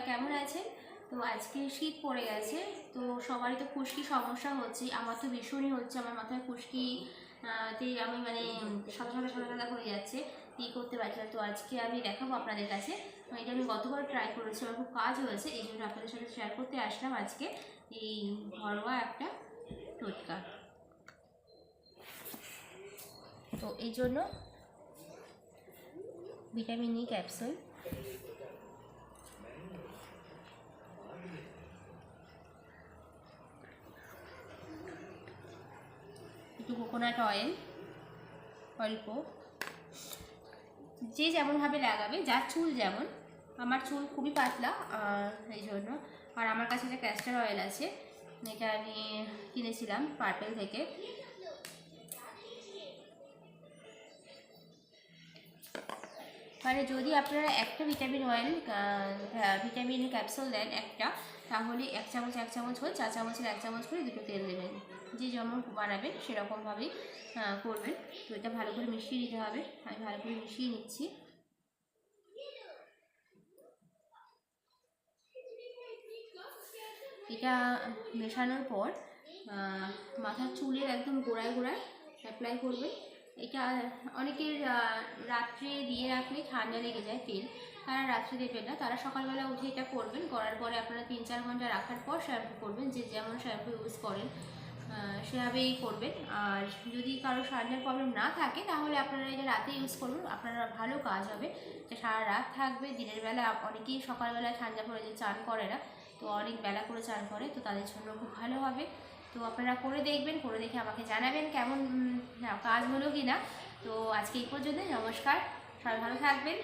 কেমন আছেন? তো আজকে শীত পড়ে গেছে, তো সবারই তো খুশকি সমস্যা হচ্ছে। আমার তো ভীষণই হচ্ছে, আমার মাথায় খুশকি তে আমি মানে সাদা সাদা সাদা সাদা হয়ে যাচ্ছে, কী করতে পারছি না। তো আজকে আমি দেখাবো আপনাদের কাছে। এটা আমি গতবার ট্রাই করেছি, আমার খুব কাজ হয়েছে, এই জন্য আপনাদের সাথে শেয়ার করতে আসলাম আজকে এই ঘরোয়া একটা টোটকা। তো এই জন্য ভিটামিন ই ক্যাপসুল, একটু কোকোনাট অয়েল অল্প, যে যেমনভাবে লাগাবে, যার চুল যেমন। আমার চুল খুবই পাতলা, এই জন্য। আর আমার কাছে একটা ক্যাস্টার অয়েল আছে, এটা আমি কিনেছিলাম পার্পেল থেকে। মানে যদি আপনারা একটা ভিটামিন ক্যাপসুল দেন একটা, তাহলে এক চামচ হয়ে 4 চামচের 1 চামচ করে দুটো তেল দেবেন। যে যেমন বানাবেন সেরকমভাবেই করবেন। তো এটা ভালো করে মিশিয়ে নিতে হবে, আমি ভালো করে মিশিয়ে নিচ্ছি। এটা মেশানোর পর মাথার চুলের একদম গোড়ায় গোড়ায় অ্যাপ্লাই করবে। এটা অনেকের রাত্রে দিয়ে রাখলে ঠান্ডা লেগে যায় তেল, তারা রাত্রে দেবেন না, তারা সকালবেলা উঠে এটা করবেন। করার পরে আপনারা 3-4 ঘন্টা রাখার পর শ্যাম্পু করবেন, যে যেমন শ্যাম্পু ইউজ করেন সেভাবেই করবেন। আর যদি কারো সারাদিনের প্রবলেম না থাকে, তাহলে আপনারা এটা রাতে ইউজ করুন, আপনারা ভালো কাজ হবে। এটা সারা রাত থাকবে। দিনের বেলা অনেকেই সকালবেলা ঠান্ডা পড়ে যে চান করে না, তো অনেক বেলা করে চান করে, তো তাদের জন্য খুব ভালো হবে। তো আপনারা করে দেখবেন, করে দেখে আমাকে জানাবেন কেমন কাজ হলো কি না। তো আজকে এই পর্যন্ত, নমস্কার, সবাই ভালো থাকবেন।